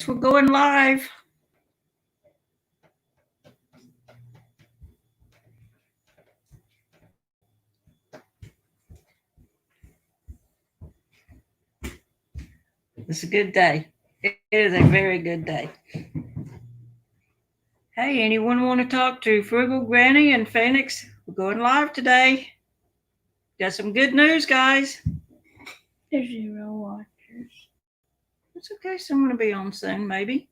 We're going live. It's a good day. It is a very good day. Hey, anyone want to talk to Frugal Granny and Phoenix? We're going live today. Got some good news, guys. There's 0 watchers. It's okay. Someone will be on soon, maybe.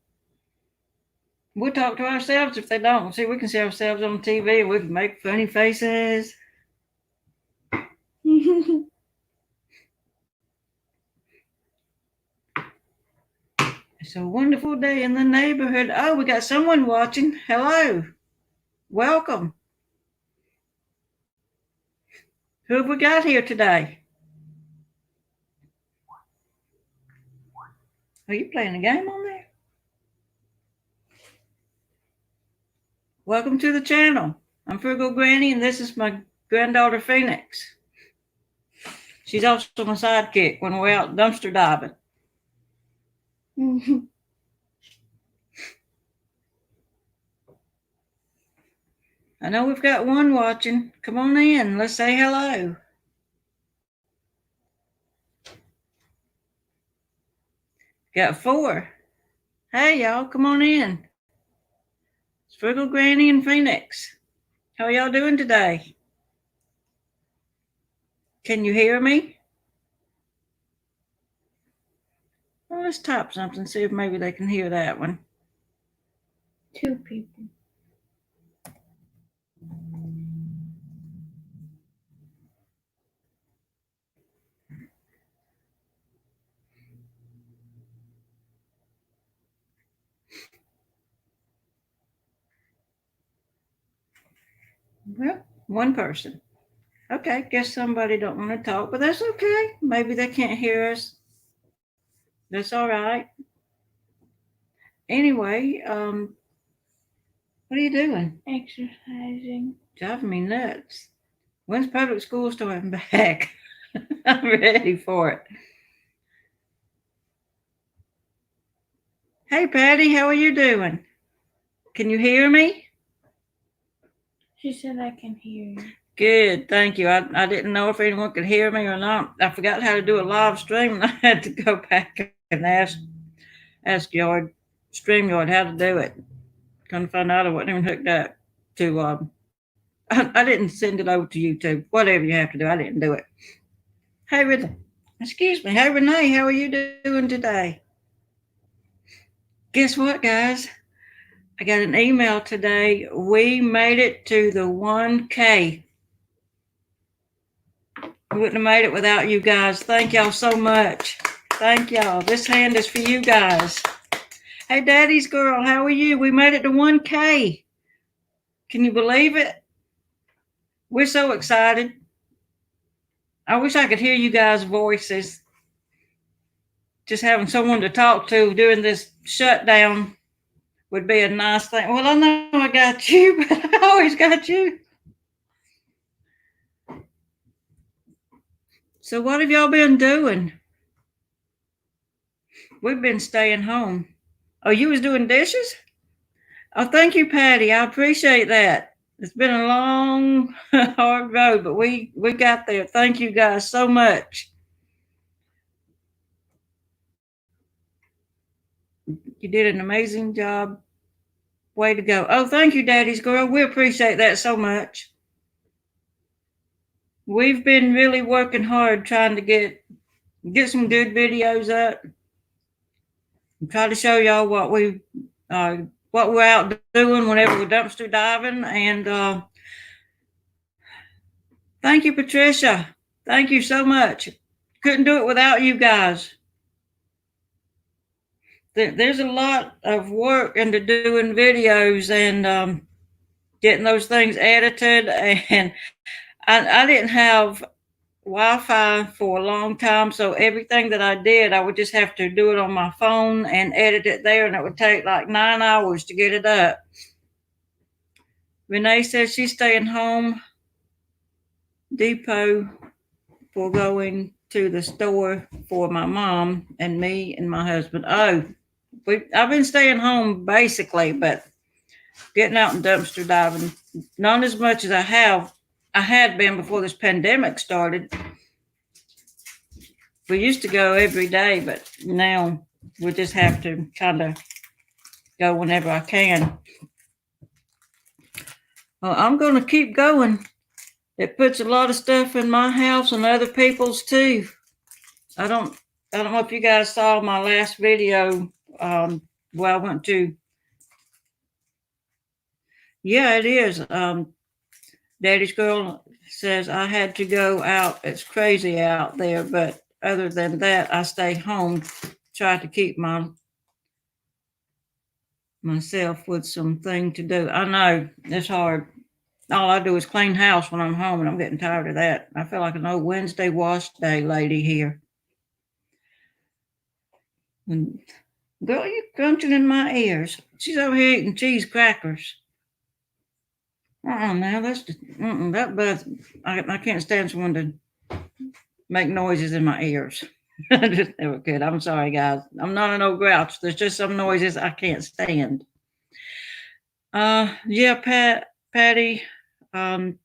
We'll talk to ourselves if they don't. See, we can see ourselves on TV. We can make funny faces. It's a wonderful day in the neighborhood. Oh, we got someone watching. Hello. Welcome. Who have we got here today? Are you playing a game on there? Welcome to the channel. I'm Frugal Granny, and this is my granddaughter Phoenix. She's also my sidekick when we're out dumpster diving. I know we've got one watching. Come on in. Let's say hello. Got 4. Hey, y'all. Come on in. It's Frugal Granny and Phoenix. How are y'all doing today? Can you hear me? Well, let's type something, see if maybe they can hear that one. 2 people. Well, 1 person. Okay, guess somebody don't want to talk, but that's okay. Maybe they can't hear us. That's all right. Anyway, what are you doing? Exercising. Driving me nuts. When's public school starting back? I'm ready for it. Hey, Patty, how are you doing? Can you hear me? She said I can hear you. Good, thank you. I didn't know if anyone could hear me or not. I forgot how to do a live stream, and I had to go back and ask StreamYard how to do it. Couldn't find out I wasn't even hooked up to. I didn't send it over to YouTube. Whatever you have to do, I didn't do it. Hey, excuse me. Hey, Renee, how are you doing today? Guess what, guys? I got an email today. We made it to the 1K. We wouldn't have made it without you guys. Thank y'all so much. Thank y'all. This hand is for you guys. Hey, Daddy's girl, how are you? We made it to 1K. Can you believe it? We're so excited. I wish I could hear you guys' voices. Just having someone to talk to during this shutdown would be a nice thing. Well, I know I got you, but I always got you. So what have y'all been doing? We've been staying home. Oh, you was doing dishes? Oh, thank you, Patty. I appreciate that. It's been a long, hard road, but we got there. Thank you guys so much. You did an amazing job. Way to go. Oh, thank you, Daddy's girl. We appreciate that so much. We've been really working hard trying to get some good videos up. Try to show y'all what we're out doing whenever we're dumpster diving. And thank you, Patricia. Thank you so much. Couldn't do it without you guys. There's a lot of work into doing videos and getting those things edited. And I didn't have Wi-Fi for a long time, so everything that I did, I would just have to do it on my phone and edit it there, and it would take like 9 hours to get it up. Renee says she's staying home depot for going to the store for my mom and me and my husband. Oh, I've been staying home basically, but getting out and dumpster diving, not as much as I had been before this pandemic started. We used to go every day, but now we just have to kind of go whenever I can. Well, I'm going to keep going. It puts a lot of stuff in my house and other people's too. I don't know if you guys saw my last video where I went to. Yeah, it is. Daddy's girl says I had to go out. It's crazy out there, but other than that, I stay home, try to keep myself with something to do. I know it's hard. All I do is clean house when I'm home, and I'm getting tired of that. I feel like an old Wednesday wash day lady here. And girl, you crunching in my ears. She's over here eating cheese crackers. Now that's just, that buzz. I can't stand someone to make noises in my ears. I just never could. I'm sorry, guys. I'm not an old grouch. There's just some noises I can't stand. Yeah, Patty, and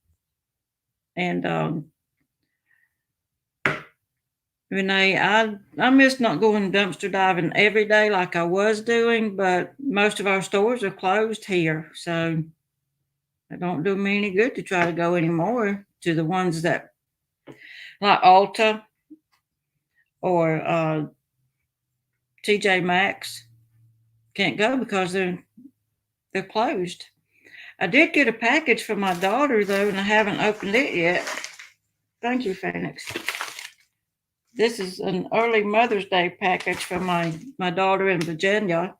Renee, I miss not going dumpster diving every day like I was doing, but most of our stores are closed here, so it don't do me any good to try to go anymore to the ones that like Ulta or TJ Maxx. Can't go because they're closed. I did get a package for my daughter though, and I haven't opened it yet. Thank you, Phoenix. This is an early Mother's Day package from my daughter in Virginia.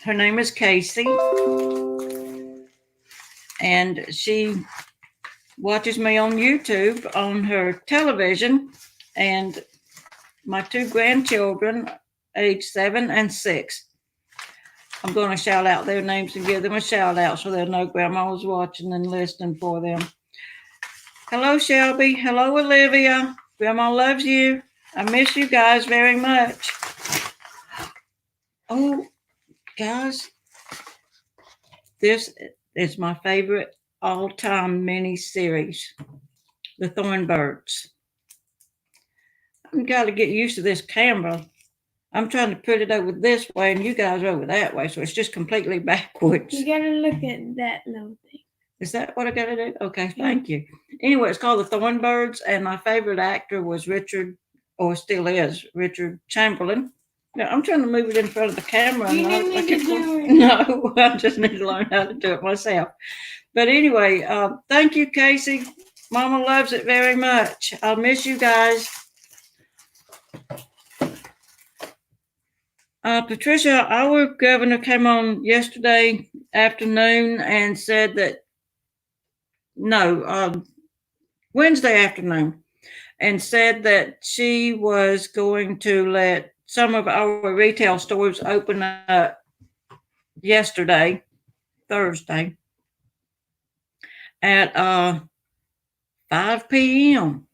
Her name is Casey, and she watches me on YouTube on her television, and my two grandchildren, age 7 and 6. I'm going to shout out their names and give them a shout out so they'll know Grandma was watching and listening for them. Hello, Shelby. Hello, Olivia. Grandma loves you. I miss you guys very much. Oh, guys, this is my favorite all-time mini series, The Thornbirds. I've got to get used to this camera. I'm trying to put it over this way and you guys over that way, so it's just completely backwards. You gotta look at that little thing. Is that what I gotta do? Okay, thank you. Anyway, it's called The Thornbirds, and my favorite actor was Richard, or still is, Richard Chamberlain. Now, I'm trying to move it in front of the camera. You didn't need to do it. No, I just need to learn how to do it myself. But anyway, thank you, Casey. Mama loves it very much. I'll miss you guys. Patricia, our governor came on yesterday afternoon and said that Wednesday afternoon, and said that she was going to let some of our retail stores open up yesterday, Thursday, at 5 p.m.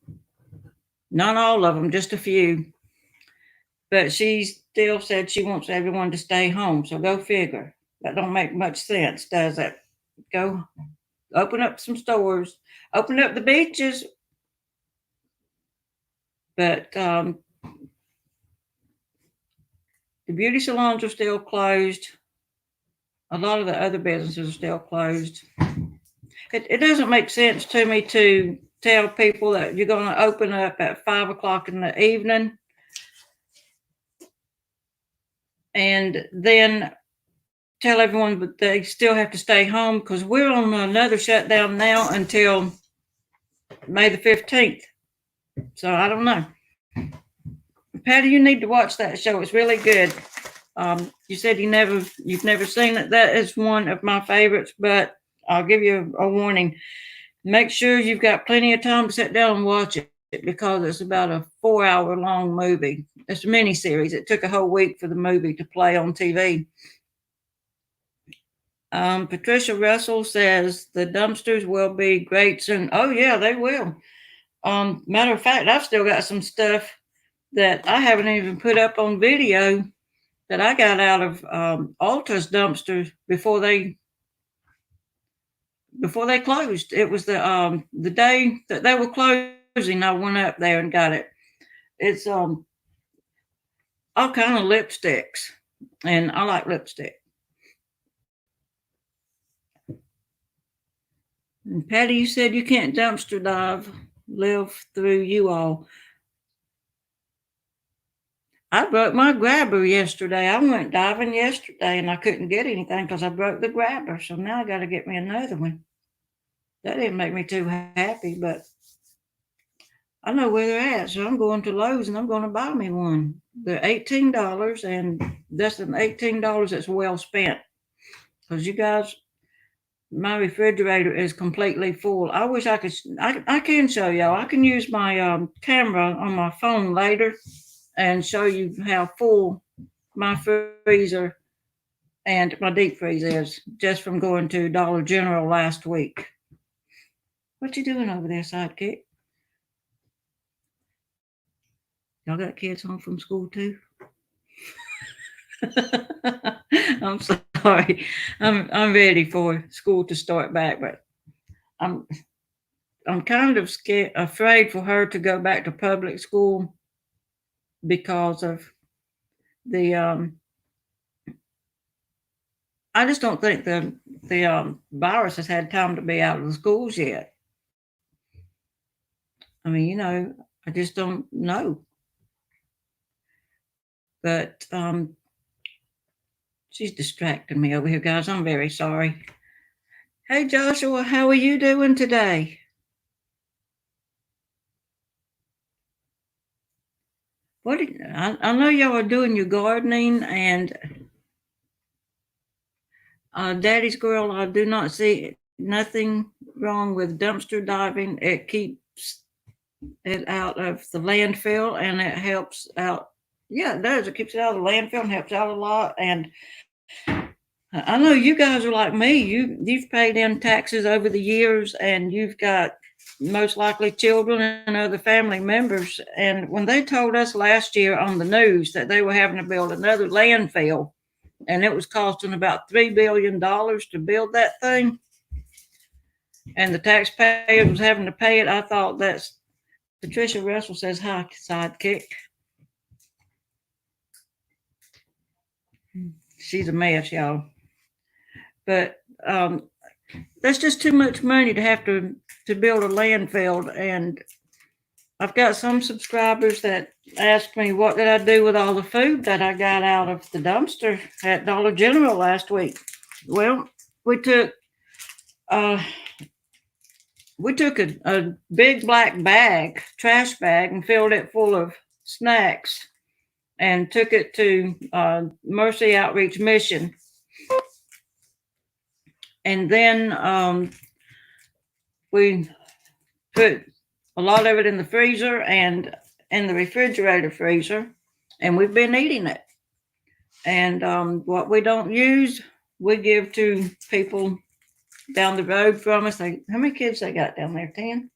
Not all of them, just a few. But she still said she wants everyone to stay home, so go figure. That don't make much sense, does it? Go open up some stores, open up the beaches. But the beauty salons are still closed. A lot of the other businesses are still closed. It doesn't make sense to me to tell people that you're going to open up at 5 o'clock in the evening and then tell everyone that they still have to stay home, because we're on another shutdown now until May the 15th. So I don't know. Patty, you need to watch that show. It's really good. You said you've never seen it. That is one of my favorites, but I'll give you a warning. Make sure you've got plenty of time to sit down and watch it, because it's about a 4-hour long movie. It's a mini series. It took a whole week for the movie to play on TV. Patricia Russell says the dumpsters will be great soon. Oh yeah, they will. Matter of fact, I've still got some stuff that I haven't even put up on video that I got out of Alta's dumpster before they closed. It was the day that they were closing. I went up there and got it. It's all kind of lipsticks, and I like lipstick. And Patty, you said you can't dumpster dive, live through you all. I broke my grabber yesterday. I went diving yesterday and I couldn't get anything because I broke the grabber. So now I got to get me another one. That didn't make me too happy, but I know where they're at. So I'm going to Lowe's and I'm going to buy me one. They're $18, and that's an $18 that's well spent. Because you guys, my refrigerator is completely full. I wish I could. I can show y'all. I can use my camera on my phone later and show you how full my freezer and my deep freeze is just from going to Dollar General last week. What you doing over there, Sidekick? Y'all got kids home from school too? I'm sorry. I'm ready for school to start back, but I'm kind of scared, afraid for her to go back to public school because of the I just don't think the virus has had time to be out of the schools yet. I mean, I just don't know. But she's distracting me over here, guys. I'm very sorry. Hey, Joshua, how are you doing today? I know y'all are doing your gardening, and Daddy's girl, I do not see nothing wrong with dumpster diving. It keeps it out of the landfill, and it helps out. Yeah, it does. It keeps it out of the landfill and helps out a lot. And I know you guys are like me. You've paid in taxes over the years, and you've got most likely children and other family members. And when they told us last year on the news that they were having to build another landfill, and it was costing about $3 billion to build that thing, and the taxpayers was having to pay it, I thought that's Patricia Russell says hi, Sidekick. She's a mess, y'all. But that's just too much money to have to build a landfill. And I've got some subscribers that asked me what did I do with all the food that I got out of the dumpster at Dollar General last week. Well, we took a big black bag, trash bag, and filled it full of snacks and took it to Mercy Outreach Mission. And then we put a lot of it in the freezer and in the refrigerator freezer, and we've been eating it. And what we don't use, we give to people down the road from us. How many kids they got down there? 10?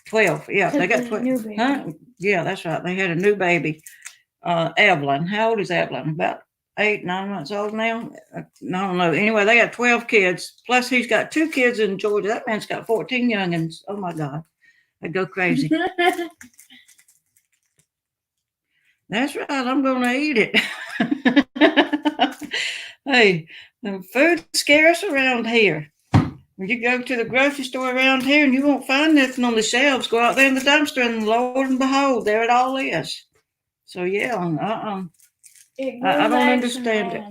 12. Yeah, they got 12. Huh? Yeah, that's right. They had a new baby. Evelyn. How old is Evelyn? About 8, 9 months old now. I don't know. Anyway, they got 12 kids. Plus, he's got 2 kids in Georgia. That man's got 14 youngins. Oh my God, I go crazy. That's right. I'm going to eat it. Hey, the food's scarce around here. When you go to the grocery store around here and you won't find nothing on the shelves, go out there in the dumpster and Lord and behold, there it all is. So yeah, I don't understand it.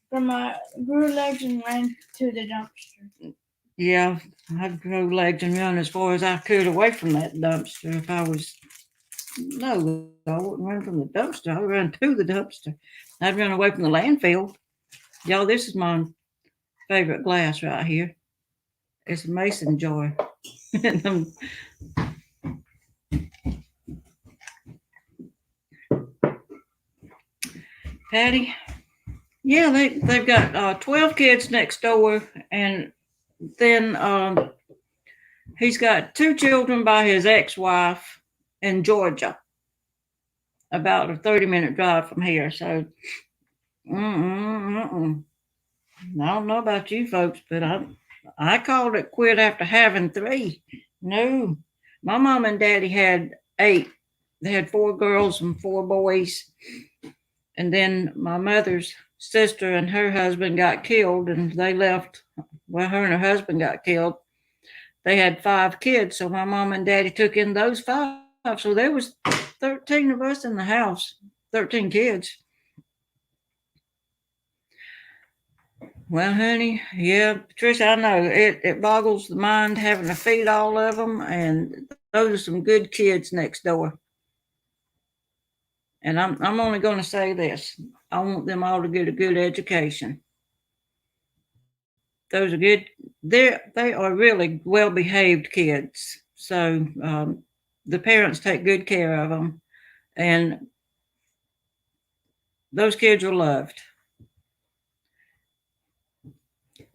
From my grew legs and ran to the dumpster. Yeah, I'd grow legs and run as far as I could away from that dumpster. If I was, no, I wouldn't run from the dumpster. I'd run to the dumpster. I'd run away from the landfill. Y'all, this is my favorite glass right here. It's a mason jar. Patty, yeah, they've got 12 kids next door, and then he's got 2 children by his ex-wife in Georgia. about a 30-minute drive from here. So, I don't know about you folks, but I called it quit after having 3. No, my mom and daddy had 8. They had 4 girls and 4 boys. And then my mother's sister and her husband got killed, and they left. Well, her and her husband got killed. They had 5 kids, so my mom and daddy took in those 5. So there was 13 of us in the house, 13 kids. Well, honey, yeah, Patricia, I know it boggles the mind having to feed all of them, and those are some good kids next door. And I'm only going to say this: I want them all to get a good education. Those are good. They are really well behaved kids. So the parents take good care of them, and those kids are loved.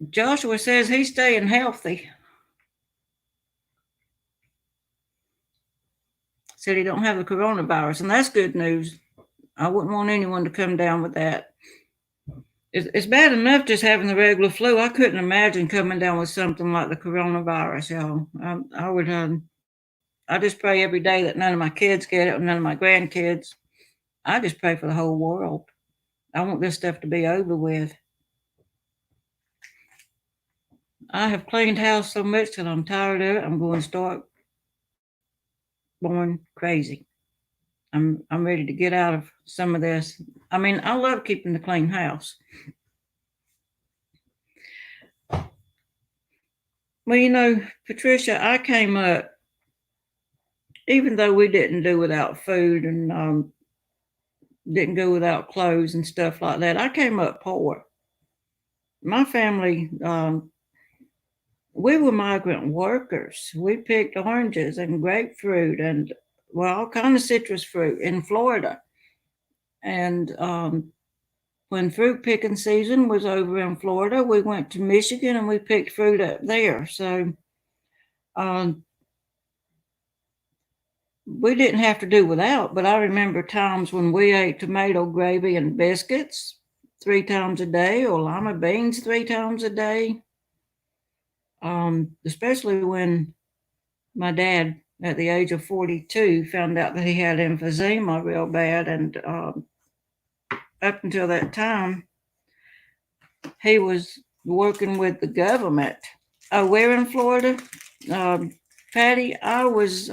Joshua says he's staying healthy. Said he don't have the coronavirus, and that's good news. I wouldn't want anyone to come down with that. It's bad enough just having the regular flu. I couldn't imagine coming down with something like the coronavirus, y'all. I would. I just pray every day that none of my kids get it, or none of my grandkids. I just pray for the whole world. I want this stuff to be over with. I have cleaned house so much till I'm tired of it. I'm going to start going crazy. I'm ready to get out of some of this. I mean, I love keeping the clean house. Well, you know, Patricia, I came up, even though we didn't do without food and didn't go without clothes and stuff like that, I came up poor. My family, we were migrant workers. We picked oranges and grapefruit and, well, all kind of citrus fruit in Florida. And when fruit picking season was over in Florida, we went to Michigan and we picked fruit up there. So we didn't have to do without, but I remember times when we ate tomato gravy and biscuits 3 times a day, or lima beans 3 times a day. Especially when my dad, at the age of 42, found out that he had emphysema real bad, and up until that time, he was working with the government. Where in Florida? Patty, I was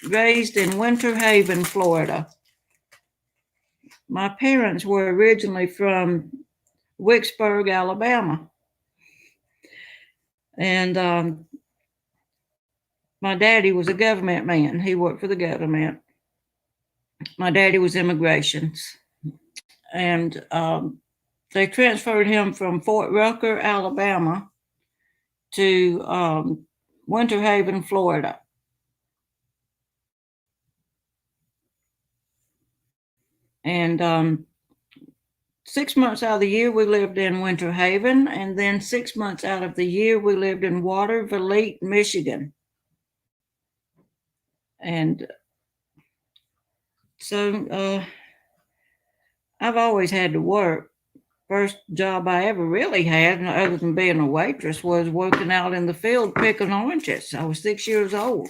raised in Winter Haven, Florida. My parents were originally from Wicksburg, Alabama. And my daddy was a government man. He worked for the government. My daddy was immigrations. And they transferred him from Fort Rucker, Alabama to Winter Haven, Florida. And 6 months out of the year, we lived in Winter Haven. And then 6 months out of the year, we lived in Watervliet, Michigan. And so I've always had to work. First job I ever really had, other than being a waitress, was working out in the field picking oranges. I was 6 years old.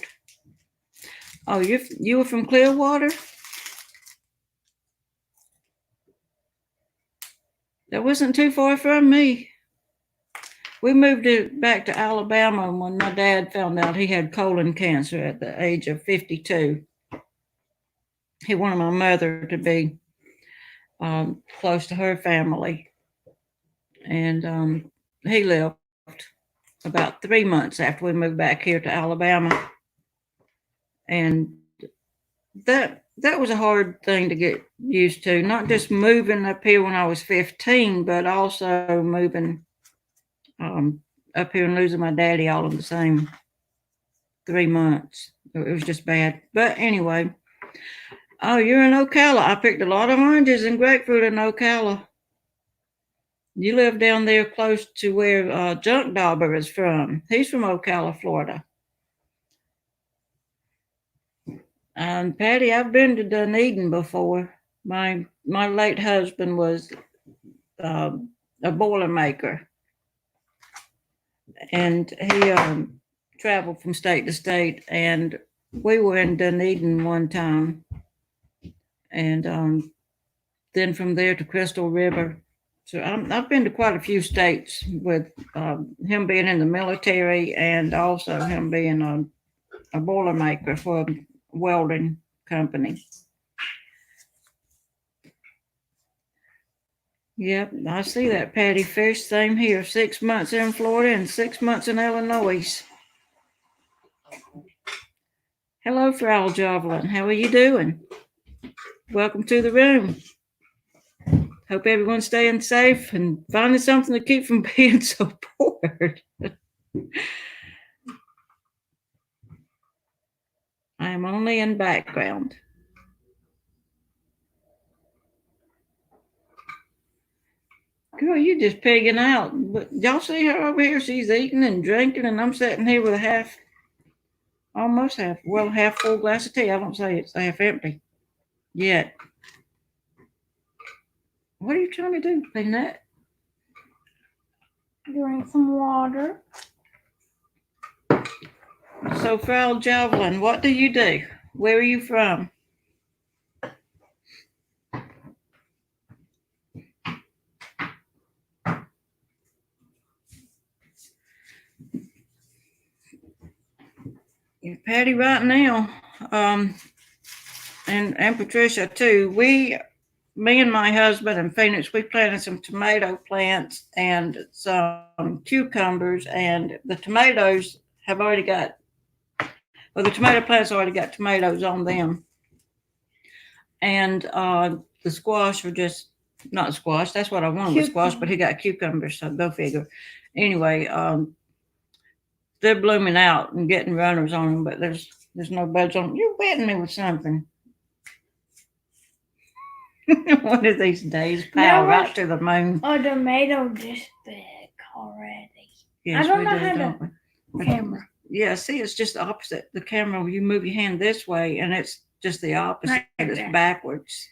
Oh, you were from Clearwater? That wasn't too far from me. We moved back to Alabama when my dad found out he had colon cancer at the age of 52. He wanted my mother to be close to her family. And he left about 3 months after we moved back here to Alabama. And that was a hard thing to get used to, not just moving up here when I was 15, but also moving up here and losing my daddy all in the same 3 months. It was just bad. But anyway, oh, you're in Ocala. I picked a lot of oranges and grapefruit in Ocala. You live down there close to where Junk Dauber is from. He's from Ocala, Florida. And Patty, I've been to Dunedin before. My late husband was a Boilermaker, and he traveled from state to state. And we were in Dunedin one time, and then from there to Crystal River. So I've been to quite a few states with him being in the military and also him being a Boilermaker for a welding company. Yep, I see that, Patty Fish. Same here. 6 months in Florida and 6 months in Illinois. Hello, Frau Javelin. How are you doing? Welcome to the room. Hope everyone's staying safe and finding something to keep from being so bored. I am only in background. Girl, you just pigging out. But y'all see her over here? She's eating and drinking, and I'm sitting here with a almost half full glass of tea. I don't say it's half empty yet. What are you trying to do, Peanut? Drink some water. So, Frau Javelin, what do you do? Where are you from? Patty, right now, and Patricia too. Me and my husband and Phoenix, we planted some tomato plants and some cucumbers, and the tomatoes have already got. Well, the tomato plants already got tomatoes on them, and the squash are just not squash. That's what I wanted was squash, but he got cucumbers, so go figure. Anyway, they're blooming out and getting runners on them, but there's no buds on them. You're wetting me with something. One of these days, pow, right to the moon. A tomato this big already. Yes, I don't we know do, how don't to we? camera. Yeah, see, it's just the opposite. The camera, you move your hand this way, and it's just the opposite. Right It's there. backwards.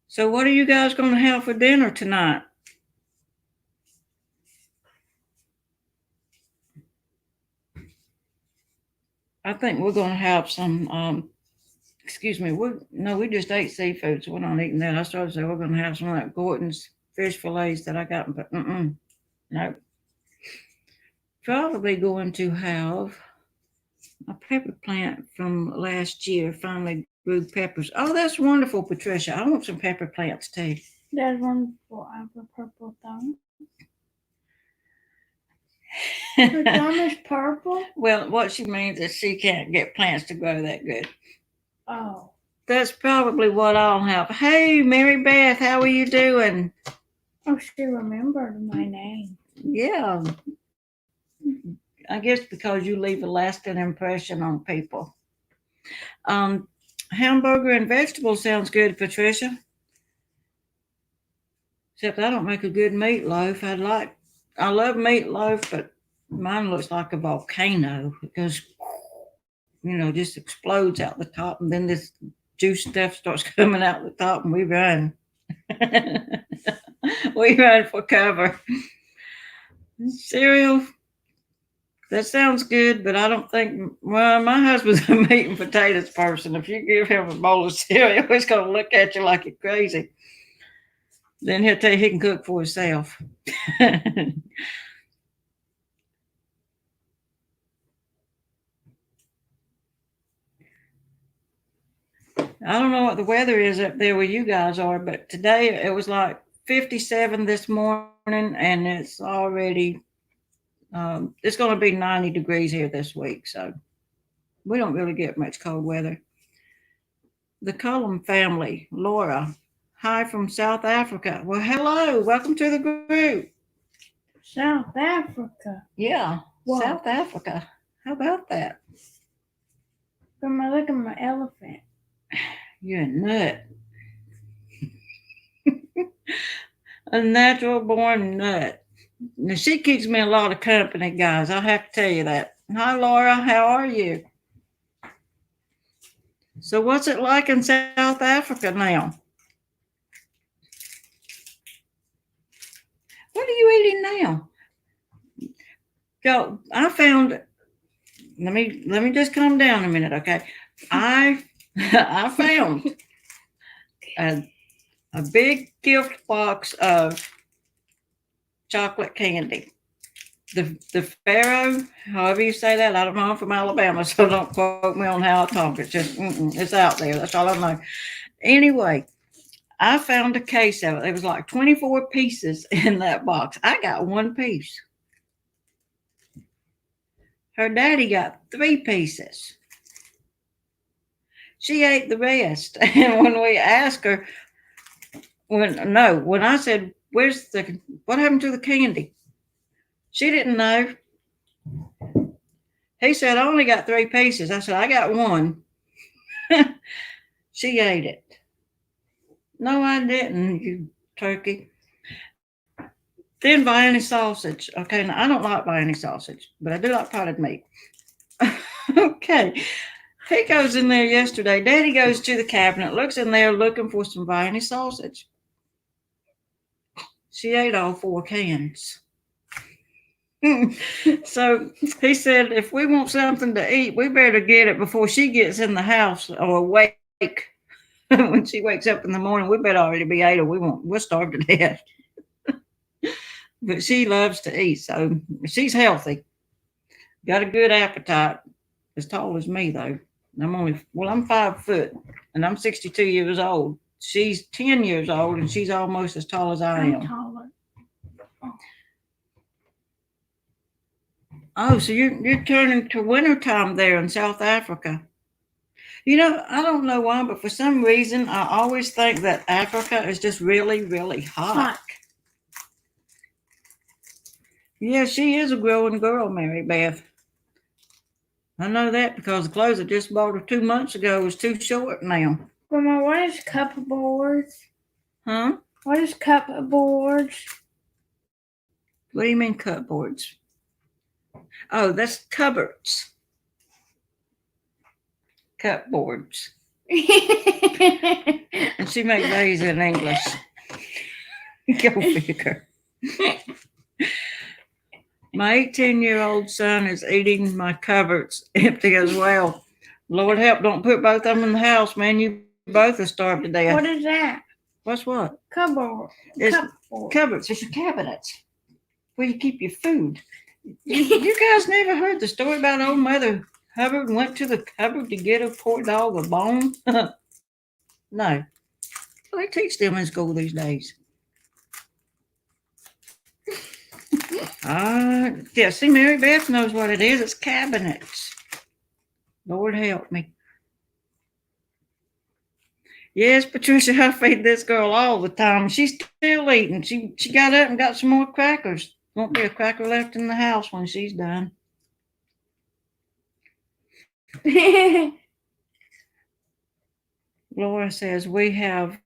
So, what are you guys going to have for dinner tonight? I think we're going to have some. Excuse me. We just ate seafood, so we're not eating that. I started to say we're going to have some of that Gorton's fish fillets that I got, but no. Probably going to have a pepper plant from last year finally grew peppers. Oh, that's wonderful, Patricia. I want some pepper plants too. There's one for the purple thumb. Her thumb is purple? Well, what she means is she can't get plants to grow that good. Oh. That's probably what I'll have. Hey, Mary Beth, how are you doing? Oh, she remembered my name. Yeah. I guess because you leave a lasting impression on people. Hamburger and vegetables sounds good, Patricia. Except I don't make a good meatloaf. I love meatloaf, but mine looks like a volcano. It goes, just explodes out the top, and then this juice stuff starts coming out the top, and we run. We run for cover. Cereal, that sounds good, but I don't think, well, my husband's a meat and potatoes person. If you give him a bowl of cereal, he's going to look at you like you're crazy. Then he'll tell you he can cook for himself. I don't know what the weather is up there where you guys are, but today it was like 57 this morning, and it's already, it's going to be 90 degrees here this week. So we don't really get much cold weather. The Cullum family, Laura. Hi from South Africa. Well, hello. Welcome to the group. South Africa. Yeah, Wow. South Africa. How about that? Grandma, look at my elephant. You're a nut. A natural born nut. Now, she keeps me a lot of company, guys. I have to tell you that. Hi, Laura. How are you? So, what's it like in South Africa now? What are you eating now? Go. I found. Let me just calm down a minute, okay? I I found a big gift box of chocolate candy. The Pharaoh, however you say that, I don't know. I'm from Alabama, so don't quote me on how I talk. It's just it's out there. That's all I know. Anyway, I found a case of it. There was like 24 pieces in that box. I got one piece. Her daddy got 3 pieces. She ate the rest. And when we asked her, when I said, what happened to the candy? She didn't know. He said, I only got 3 pieces. I said, I got one. She ate it. No, I didn't, you turkey. Then Vienna sausage. Okay, now I don't like Vienna sausage, but I do like potted meat. Okay. He goes in there yesterday. Daddy goes to the cabinet, looks in there looking for some Vienna sausage. She ate all 4 cans. So he said, if we want something to eat, we better get it before she gets in the house or awake. When she wakes up in the morning, we better already be ate or we'll starve to death. But she loves to eat, so she's healthy. Got a good appetite. As tall as me though. I'm 5 foot and I'm 62 years old. She's 10 years old and she's almost as tall as I I'm am. taller. Oh, so you're turning to wintertime there in South Africa. I don't know why, but for some reason I always think that Africa is just really, really hot. Hot. Yeah, she is a growing girl, Mary Beth. I know that because the clothes I just bought her 2 months ago was too short now. Grandma, what is cupboards? Huh? What is cupboards? What do you mean cupboards? Oh, that's cupboards. Cupboards. And she makes these in English. Go figure. My 18-year-old son is eating my cupboards empty as well. Lord help, don't put both of them in the house, man. You both are starved to death. What is that? What's what? Cupboard. It's Cupboard. cupboards. It's your cabinets where you keep your food. You guys never heard the story about old Mother Hubbard went to the cupboard to get a poor dog a bone? No. Well, they teach them in school these days. Yeah, see, Mary Beth knows what it is. It's cabinets. Lord help me. Yes, Patricia, I feed this girl all the time. She's still eating. She got up and got some more crackers. Won't be a cracker left in the house when she's done. Laura says, we have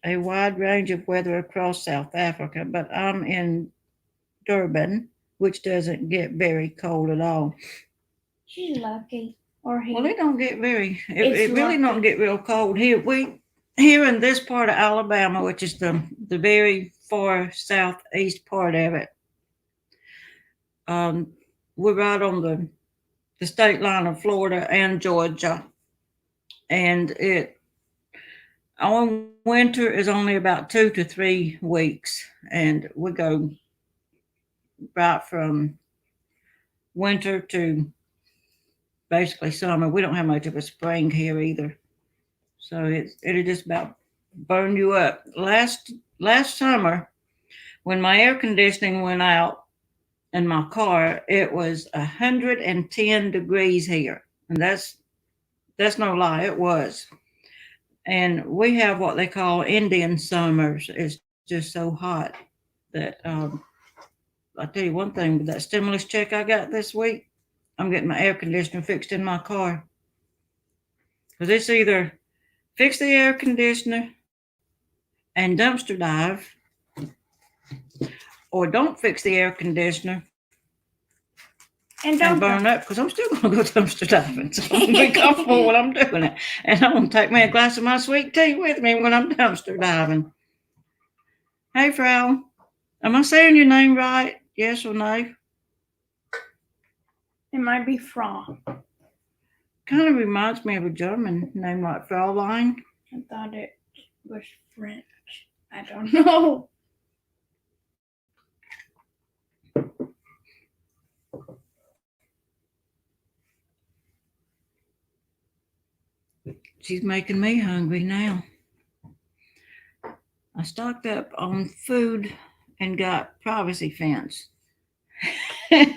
a wide range of weather across South Africa, but I'm in Durban, which doesn't get very cold at all. She's lucky. Or he. Well, it don't get very. It's It really don't lucky. get real cold here. Here in this part of Alabama, which is the very far southeast part of it. We're right on the state line of Florida and Georgia, and our winter is only about 2 to 3 weeks, and we go right from winter to basically summer. We don't have much of a spring here either, so it'll just about burn you up. Last summer, when my air conditioning went out in my car, it was 110 degrees here, and that's no lie. It was. And we have what they call Indian summers. It's just so hot that I'll tell you one thing, with that stimulus check I got this week, I'm getting my air conditioner fixed in my car. Because it's either fix the air conditioner and dumpster dive, or don't fix the air conditioner And and don't burn up because I'm still going to go dumpster diving. So I'm going to be comfortable when I'm doing it. And I'm going to take me a glass of my sweet tea with me when I'm dumpster diving. Hey, Frau. Am I saying your name right? Yes or no? It might be Frau. Kind of reminds me of a German name like Fraulein. I thought it was French. I don't know. She's making me hungry now. I stocked up on food and got privacy fence.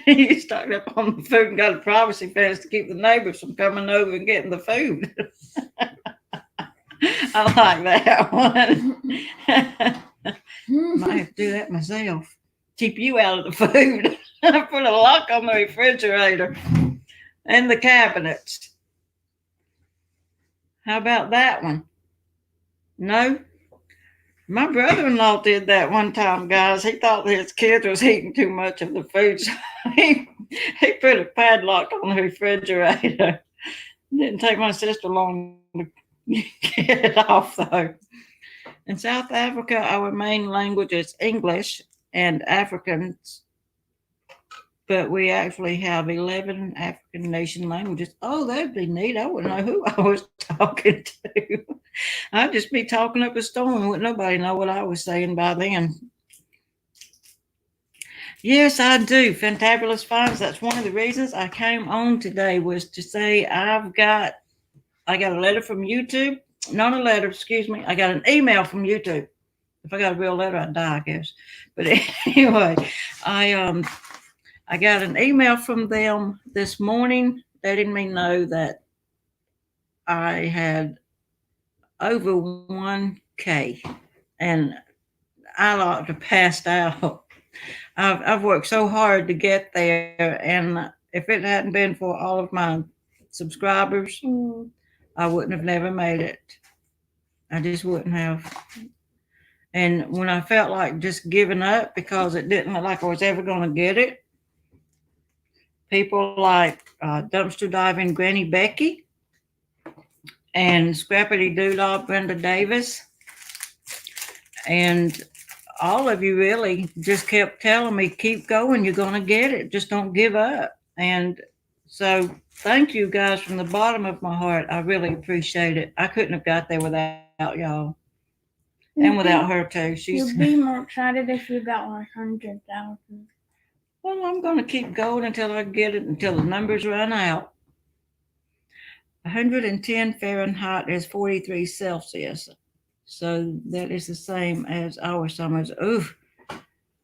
You stocked up on the food and got a privacy fence to keep the neighbors from coming over and getting the food. I like that one. Might have to do that myself. Keep you out of the food. I put a lock on the refrigerator and the cabinets. How about that one? No? My brother-in-law did that one time, guys. He thought his kids was eating too much of the food, so he put a padlock on the refrigerator. It didn't take my sister long to get it off, though. In South Africa, our main language is English and Afrikaans, but we actually have 11 African nation languages. Oh, that'd be neat. I wouldn't know who I was talking to. I'd just be talking up a storm. Wouldn't nobody know what I was saying by then. Yes, I do. Fantabulous Finds. That's one of the reasons I came on today was to say I got a letter from YouTube. Not a letter, excuse me. I got an email from YouTube. If I got a real letter, I'd die, I guess. But anyway, I got an email from them this morning letting me know that I had over 1K, and I like to passed out. I've worked so hard to get there, and if it hadn't been for all of my subscribers, I wouldn't have never made it. I just wouldn't have. And when I felt like just giving up because it didn't look like I was ever going to get it, people like Dumpster Diving Granny Becky and Scrappity Doodle Brenda Davis, and all of you really just kept telling me, keep going, you're going to get it, just don't give up. And so thank you guys from the bottom of my heart. I really appreciate it. I couldn't have got there without y'all. And without her too. You'd be more excited if you got 100,000. Well, I'm going to keep going until I get it, until the numbers run out. 110 Fahrenheit is 43 Celsius. So that is the same as our summers. Oof,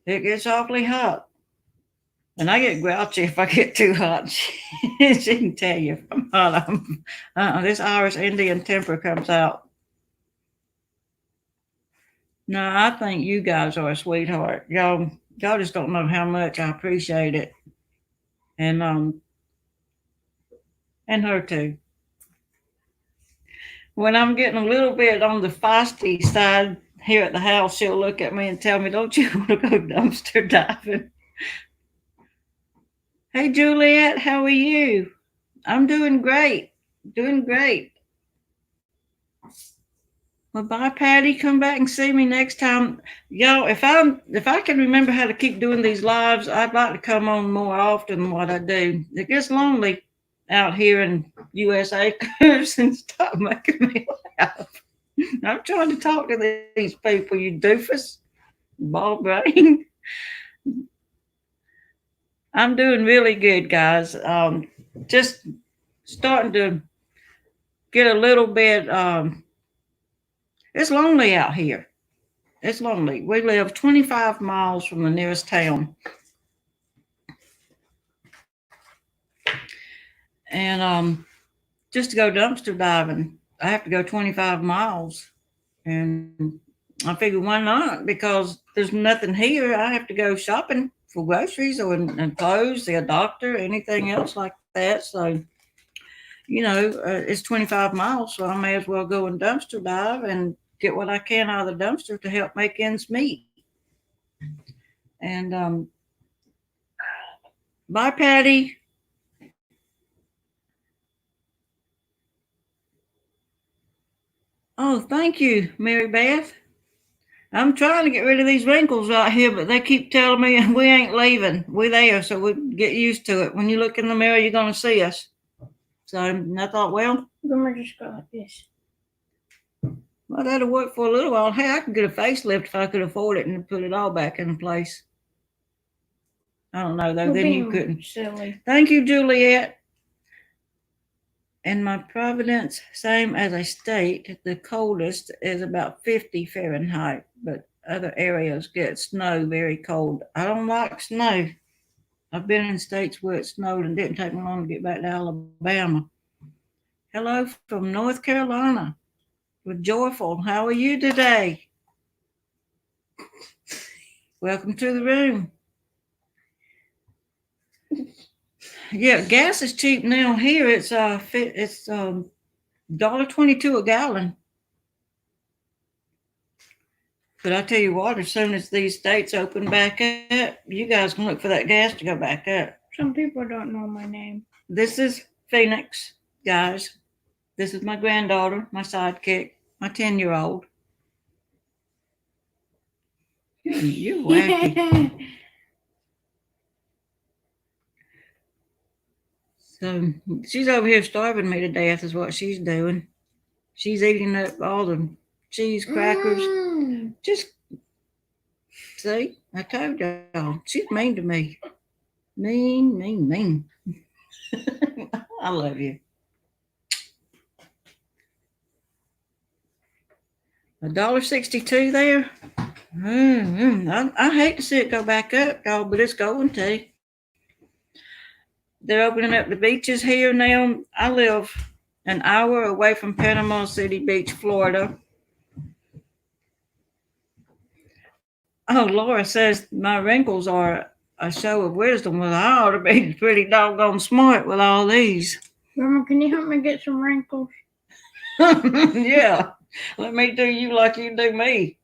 it gets awfully hot. And I get grouchy if I get too hot. She can tell you if I'm hot. This Irish Indian temper comes out. No, I think you guys are a sweetheart. Y'all just don't know how much I appreciate it. And her too. When I'm getting a little bit on the feisty side here at the house, she'll look at me and tell me, don't you want to go dumpster diving? Hey, Juliet, how are you? I'm doing great. Doing great. Well, bye, Patty. Come back and see me next time. Y'all, if I can remember how to keep doing these lives, I'd like to come on more often than what I do. It gets lonely out here in USA and stop making me laugh. I'm trying to talk to these people, you doofus, ball brain. I'm doing really good, guys. Just starting to get a little bit. It's lonely out here. It's lonely. We live 25 miles from the nearest town. And just to go dumpster diving, I have to go 25 miles. And I figure, why not? Because there's nothing here. I have to go shopping for groceries and clothes, see a doctor, anything else like that. So, it's 25 miles, so I may as well go and dumpster dive and get what I can out of the dumpster to help make ends meet. And bye, Patty. Oh, thank you, Mary Beth. I'm trying to get rid of these wrinkles right here, but they keep telling me we ain't leaving. We're there, so we get used to it. When you look in the mirror, you're going to see us. So I thought, well, Grandma, just go like this. well, that'll work for a little while. Hey, I could get a facelift if I could afford it and put it all back in place. I don't know, though. You're Then you being couldn't. silly. Thank you, Juliet. And my Providence, same as I state, the coldest is about 50 Fahrenheit, but other areas get snow very cold. I don't like snow. I've been in states where it snowed and didn't take me long to get back to Alabama. Hello from North Carolina with Joyful. How are you today? Welcome to the room. Yeah, gas is cheap now here. It's $1.22 a gallon. But I tell you what, as soon as these states open back up, you guys can look for that gas to go back up. Some people don't know my name. This is Phoenix, guys. This is my granddaughter, my sidekick, my 10-year-old. You're wacky. So she's over here starving me to death is what she's doing. She's eating up all the cheese crackers. Just see, I told y'all, she's mean to me. Mean. I love you. $1.62 there. I hate to see it go back up, y'all, but it's going to. They're opening up the beaches here now. I live an hour away from Panama City Beach, Florida. Oh, Laura says my wrinkles are a show of wisdom. Well, I ought to be pretty doggone smart with all these. Grandma, can you help me get some wrinkles? Yeah, let me do you like you do me.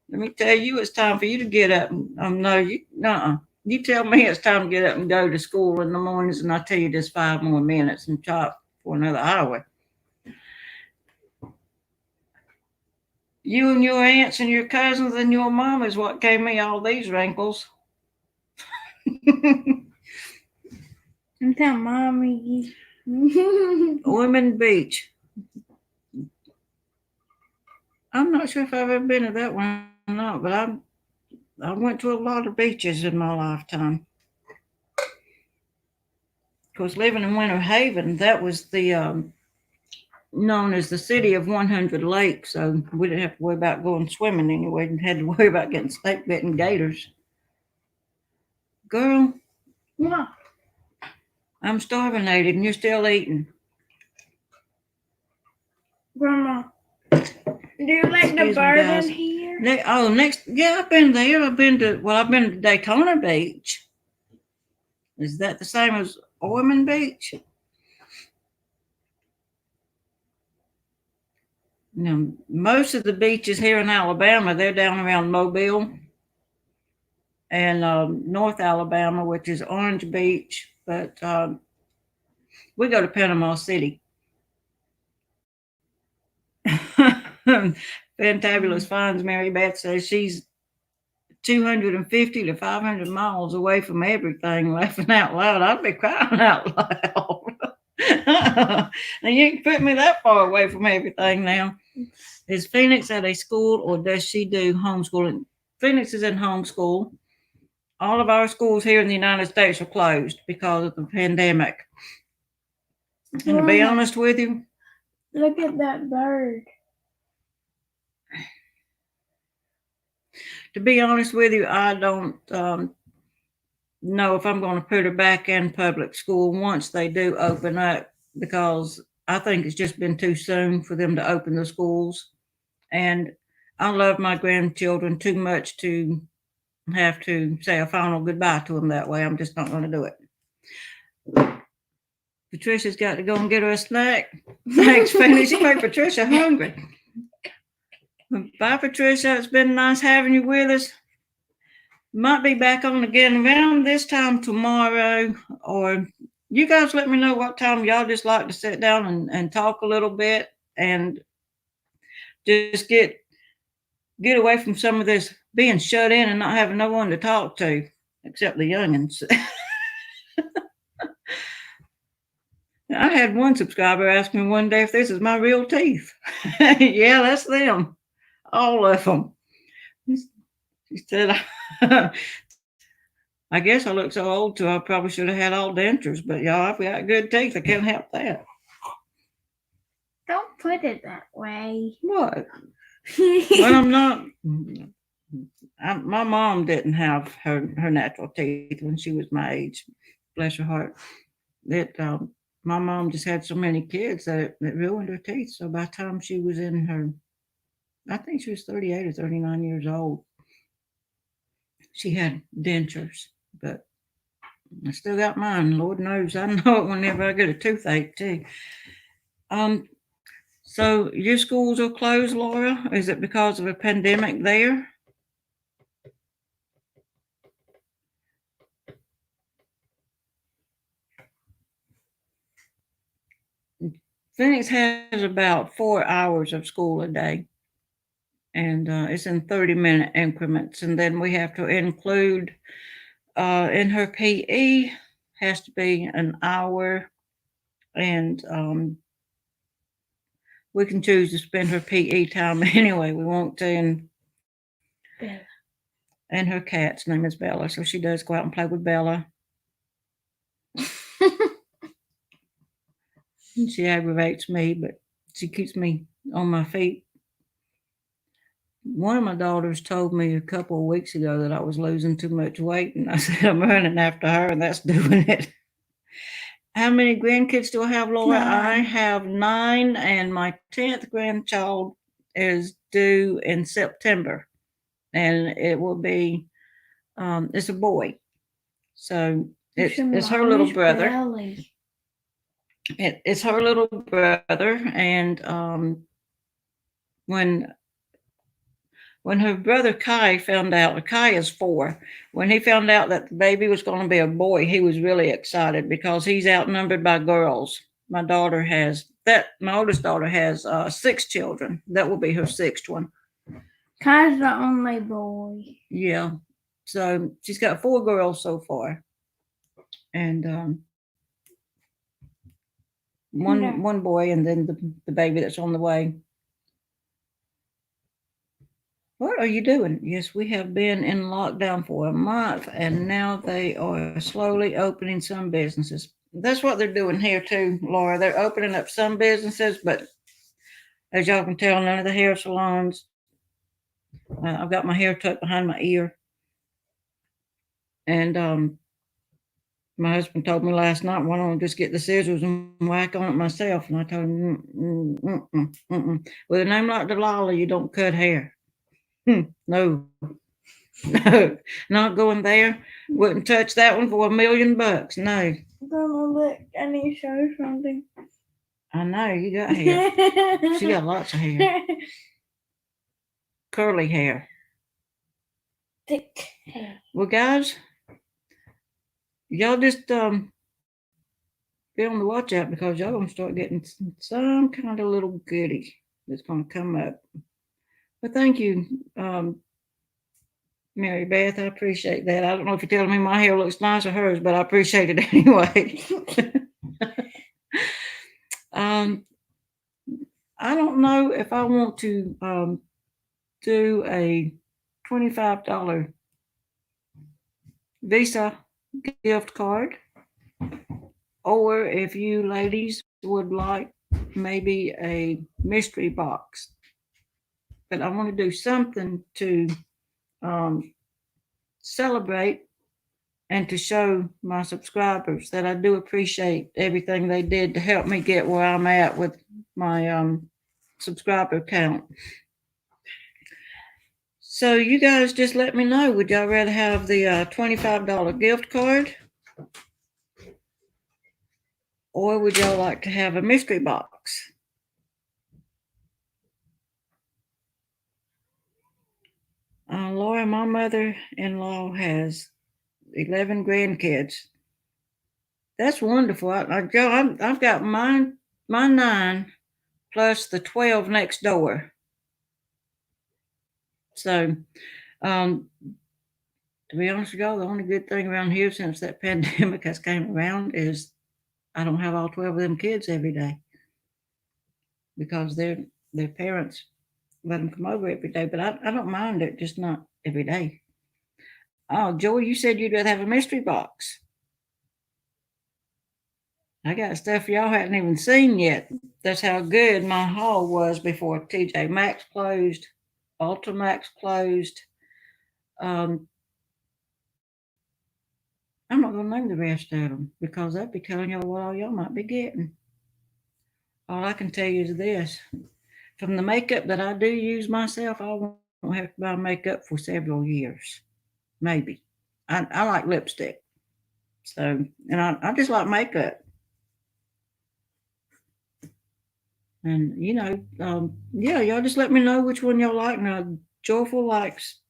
Let me tell you, it's time for you to get up. No, you tell me it's time to get up and go to school in the mornings, and I tell you just 5 more minutes and chop for another hour. You and your aunts and your cousins and your mom is what gave me all these wrinkles. I'm telling Mommy. Women Beach. I'm not sure if I've ever been to that one or not, but I went to a lot of beaches in my lifetime. Of course, living in Winter Haven, that was the known as the city of 100 lakes, so we didn't have to worry about going swimming anyway. We had to worry about getting snake bitten gators. Girl, What? I'm starvinated and you're still eating. Grandma, do you like Excuse the me, bird guys. in here? Yeah, I've been there. I've been to Daytona Beach. Is that the same as Ormond Beach? Now, most of the beaches here in Alabama, they're down around Mobile and North Alabama, which is Orange Beach. But we go to Panama City. Fantabulous Finds, Mary Beth says she's 250 to 500 miles away from everything, laughing out loud. I'd be crying out loud. Now you can put me that far away from everything now. Is Phoenix at a school or does she do homeschooling? Phoenix is in homeschool. All of our schools here in the United States are closed because of the pandemic. And to be honest with you, look at that bird. To be honest with you, I don't know if I'm going to put her back in public school once they do open up, because I think it's just been too soon for them to open the schools. And I love my grandchildren too much to have to say a final goodbye to them that way. I'm just not going to do it. Patricia's got to go and get her a snack. Thanks, Fanny. She made Patricia hungry. Bye, Patricia. It's been nice having you with us. Might be back on again around this time tomorrow, or you guys let me know what time y'all just like to sit down and talk a little bit. And just get away from some of this being shut in and not having no one to talk to except the youngins. I had one subscriber ask me one day if this is my real teeth. Yeah, that's them. All of them. She said, I guess I look so old too, I probably should have had all dentures, but y'all, I've got good teeth. I can't help that. Don't put it that way. What? Well, I'm not. My mom didn't have her natural teeth when she was my age. Bless her heart. My mom just had so many kids that it ruined her teeth. So by the time she was in her, I think she was 38 or 39 years old, she had dentures. But I still got mine. Lord knows I know it whenever I get a toothache too. So your schools are closed, Laura? Is it because of a pandemic there? Phoenix has about 4 hours of school a day, and it's in 30-minute increments. And then we have to include in her PE has to be an hour, and we can choose to spend her PE time anyway we want to. And her cat's name is Bella, so she does go out and play with Bella. She aggravates me, but she keeps me on my feet. One of my daughters told me a couple of weeks ago that I was losing too much weight, and I said I'm running after her, and that's doing it. How many grandkids do I have, Laura? 9. I have 9, and my 10th grandchild is due in September, and it will be it's a boy, so it's her little brother. Belly. It's her little brother, and when her brother Kai found out, Kai is 4, when he found out that the baby was going to be a boy, he was really excited because he's outnumbered by girls. My oldest daughter has 6 children. That will be her 6th one. Kai's the only boy. Yeah. So she's got 4 girls so far. And one boy, and then the baby that's on the way. What are you doing? Yes, we have been in lockdown for a month, and now they are slowly opening some businesses. That's what they're doing here too, Laura. They're opening up some businesses, but as y'all can tell, none of the hair salons. I've got my hair tucked behind my ear, and my husband told me last night, why don't I just get the scissors and whack on it myself? And I told him, with a name like Delilah, you don't cut hair. No, not going there. Wouldn't touch that one for $1 million. No. Grandma, look, I need to show you something. I know you got hair. She got lots of hair. Curly hair. Thick hair. Well, guys, y'all just be on the watch out because y'all gonna start getting some kind of little goodie that's gonna come up. But thank you, Mary Beth. I appreciate that. I don't know if you're telling me my hair looks nice or hers, but I appreciate it anyway. I don't know if I want to do a $25 Visa gift card, or if you ladies would like maybe a mystery box. But I want to do something to celebrate and to show my subscribers that I do appreciate everything they did to help me get where I'm at with my subscriber count. So you guys just let me know. Would y'all rather have the $25 gift card? Or would y'all like to have a mystery box? Laura, my mother-in-law has 11 grandkids. That's wonderful. I've got my 9 plus the 12 next door. So, to be honest with y'all, the only good thing around here since that pandemic has came around is I don't have all 12 of them kids every day because their parents let them come over every day. But I don't mind it, just not every day. Oh, Joey, you said you'd rather have a mystery box. I got stuff y'all hadn't even seen yet. That's how good my haul was before TJ Maxx closed, Ultramax closed. I'm not going to name the rest of them because I'd be telling y'all what all y'all might be getting. All I can tell you is this. From the makeup that I do use myself, I won't have to buy makeup for several years. Maybe. I like lipstick. So, and I just like makeup. And, yeah, y'all just let me know which one y'all like. Now, Joyful likes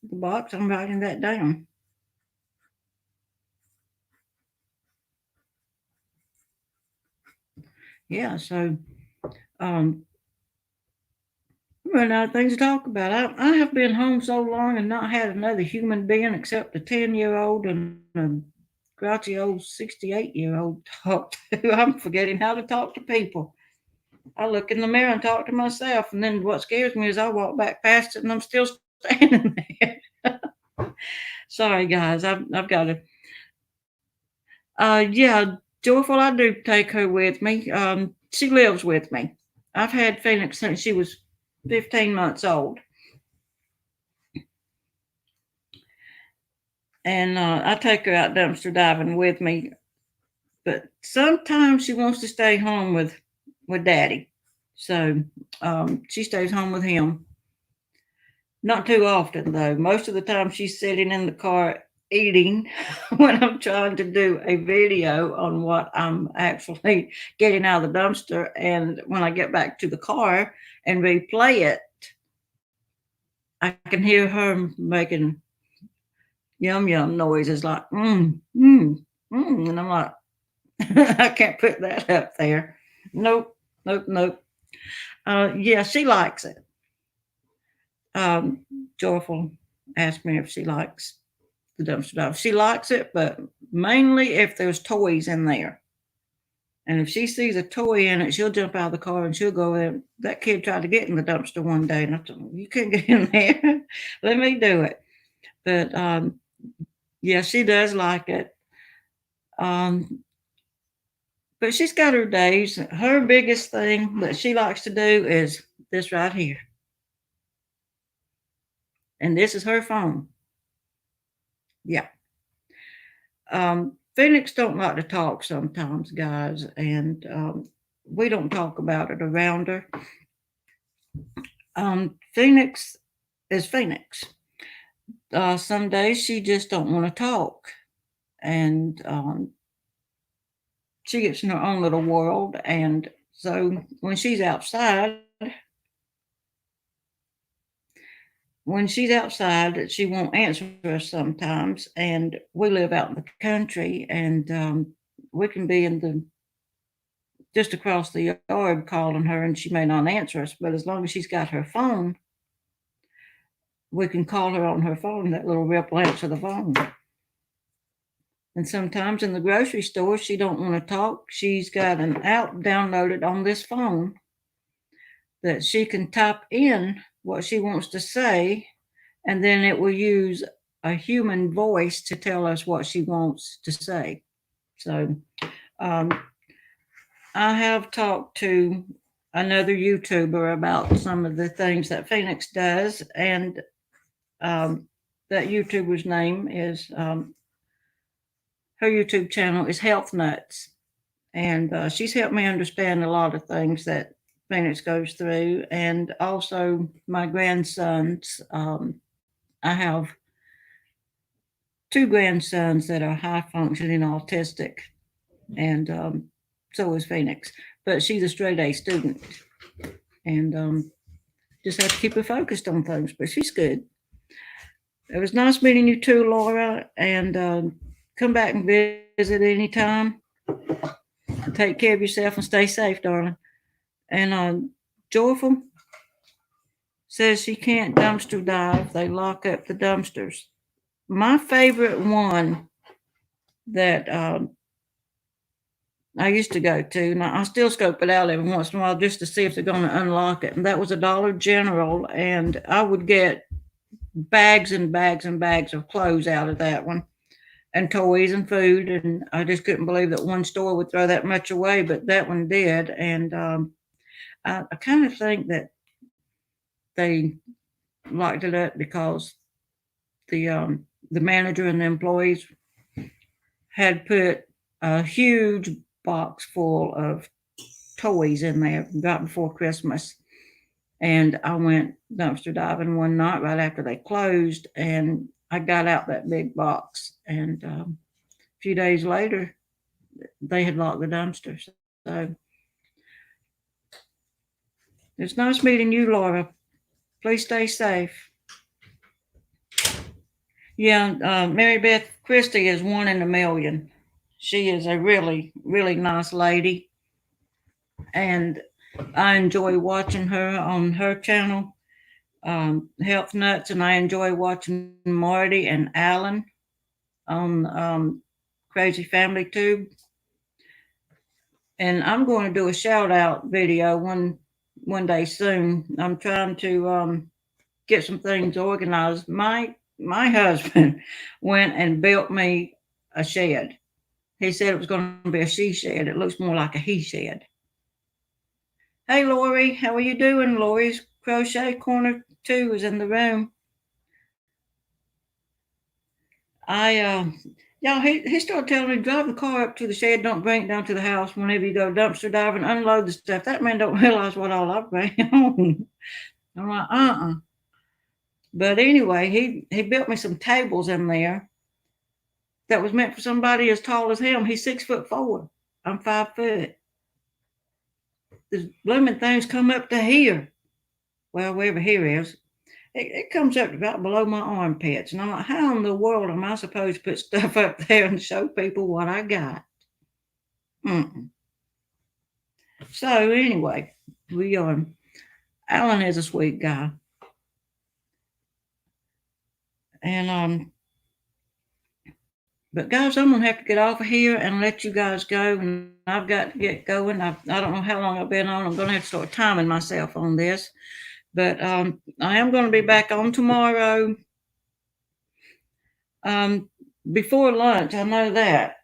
the box. I'm writing that down. Yeah, so run out of things to talk about. I have been home so long and not had another human being except a 10-year-old and a grouchy old 68-year-old talk to. I'm forgetting how to talk to people. I look in the mirror and talk to myself, and then what scares me is I walk back past it and I'm still standing there. Sorry, guys. I've got to. Yeah, Joyful. I do take her with me. She lives with me. I've had Phoenix since she was 15 months old. And I take her out dumpster diving with me. But sometimes she wants to stay home with Daddy. So she stays home with him. Not too often, though. Most of the time she's sitting in the car eating when I'm trying to do a video on what I'm actually getting out of the dumpster. And when I get back to the car and replay it, I can hear her making yum yum noises like and I'm like, I can't put that up there. Nope. Yeah, she likes it. Joyful asked me if she likes the dumpster dive. She likes it, but mainly if there's toys in there. And if she sees a toy in it, she'll jump out of the car and she'll go in. That kid tried to get in the dumpster one day, and I told him, "You can't get in there. Let me do it." But yeah, she does like it. But she's got her days. Her biggest thing that she likes to do is this right here. And this is her phone. Yeah. Phoenix don't like to talk sometimes, guys, and we don't talk about it around her. Phoenix is Phoenix. Some days she just don't want to talk, and she gets in her own little world. And so when she's outside, she won't answer us sometimes. And we live out in the country, and we can be just across the yard calling her, and she may not answer us. But as long as she's got her phone, we can call her on her phone. That little ripple answer the phone. And sometimes in the grocery store, she don't want to talk. She's got an app downloaded on this phone that she can type in what she wants to say, and then it will use a human voice to tell us what she wants to say. So I have talked to another YouTuber about some of the things that Phoenix does, and that YouTuber's name is, her YouTube channel is Health Nuts. And she's helped me understand a lot of things that Phoenix goes through. And also my grandsons. I have two grandsons that are high functioning autistic, and so is Phoenix. But she's a straight A student, and just have to keep her focused on things. But she's good. It was nice meeting you too, Laura, and come back and visit anytime. Take care of yourself and stay safe, darling. And Joyful, says she can't dumpster dive. They lock up the dumpsters. My favorite one that I used to go to, and I still scope it out every once in a while just to see if they're going to unlock it. And that was a Dollar General, and I would get bags and bags and bags of clothes out of that one, and toys and food. And I just couldn't believe that one store would throw that much away, but that one did. And I kind of think that they locked it up because the manager and the employees had put a huge box full of toys in there right before Christmas. And I went dumpster diving one night right after they closed, and I got out that big box. And a few days later, they had locked the dumpsters. So it's nice meeting you, Laura. Please stay safe. Yeah, Mary Beth Christie is one in a million. She is a really, really nice lady. And I enjoy watching her on her channel, Health Nuts, and I enjoy watching Marty and Alan on Crazy Family Tube. And I'm going to do a shout out video one day soon. I'm trying to get some things organized. My husband went and built me a shed. He said it was going to be a she shed. It looks more like a he shed. Hey, Lori, how are you doing? Lori's Crochet Corner 2 is in the room. Y'all, he started telling me, drive the car up to the shed, don't bring it down to the house whenever you go dumpster diving, unload the stuff. That man don't realize what all I bring home. I'm like, But anyway, he built me some tables in there that was meant for somebody as tall as him. He's 6'4". I'm 5 foot. The blooming things come up to here. Well, wherever here is. It comes up about below my armpits. And I'm like, how in the world am I supposed to put stuff up there and show people what I got? Mm-mm. So anyway, Alan is a sweet guy. And but guys, I'm gonna have to get off of here and let you guys go. And I've got to get going. I don't know how long I've been on. I'm gonna have to start timing myself on this. But I am gonna be back on tomorrow. Before lunch, I know that.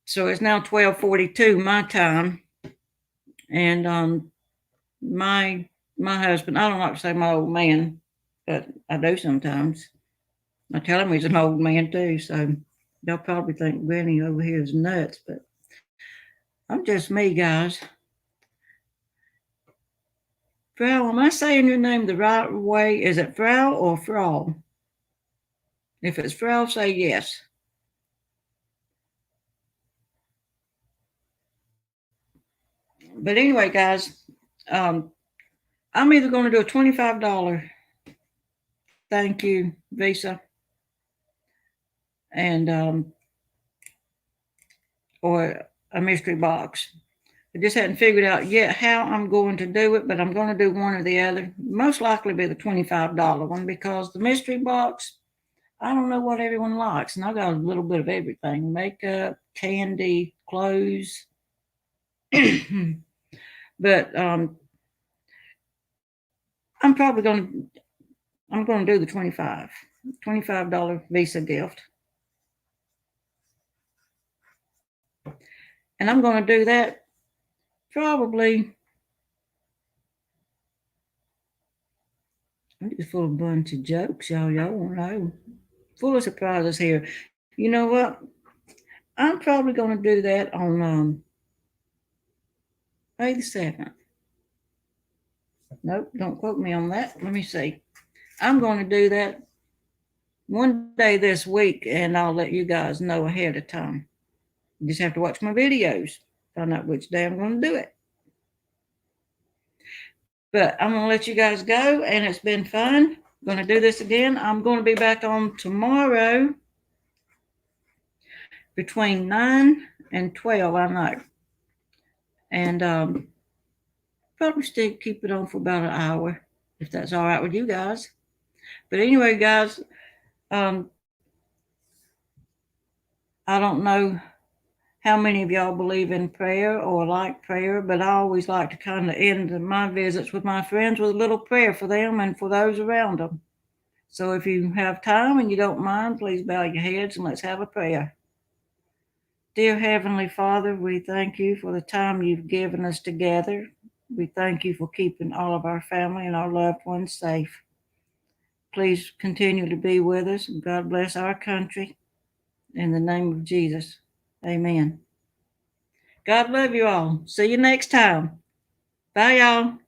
So it's now 12:42 my time. And my husband, I don't like to say my old man, but I do sometimes. I tell him he's an old man too, so they'll probably think Granny over here is nuts, but I'm just me, guys. Frau, am I saying your name the right way? Is it Frau or Frau? If it's Frau, say yes. But anyway, guys, I'm either going to do a $25 thank you Visa and or a mystery box. I just hadn't figured out yet how I'm going to do it, but I'm going to do one or the other. Most likely be the $25 one because the mystery box, I don't know what everyone likes. And I got a little bit of everything: makeup, candy, clothes. But I'm going to do the $25 Visa gift. And I'm going to do that probably. I'm just full of a bunch of jokes, y'all. Y'all won't know. Full of surprises here. You know what? I'm probably going to do that on May the 7th. Nope, don't quote me on that. Let me see. I'm going to do that one day this week, and I'll let you guys know ahead of time. You just have to watch my videos, find out which day I'm going to do it. But I'm going to let you guys go, and it's been fun. I'm going to do this again. I'm going to be back on tomorrow between 9 and 12, I know. And probably still keep it on for about an hour. if that's all right with you guys. But anyway, guys, I don't know how many of y'all believe in prayer or like prayer, but I always like to kind of end my visits with my friends with a little prayer for them and for those around them. So if you have time and you don't mind, please bow your heads and let's have a prayer. Dear Heavenly Father, we thank you for the time you've given us together. We thank you for keeping all of our family and our loved ones safe. Please continue to be with us, and God bless our country. In the name of Jesus, amen. God love you all. See you next time. Bye, y'all.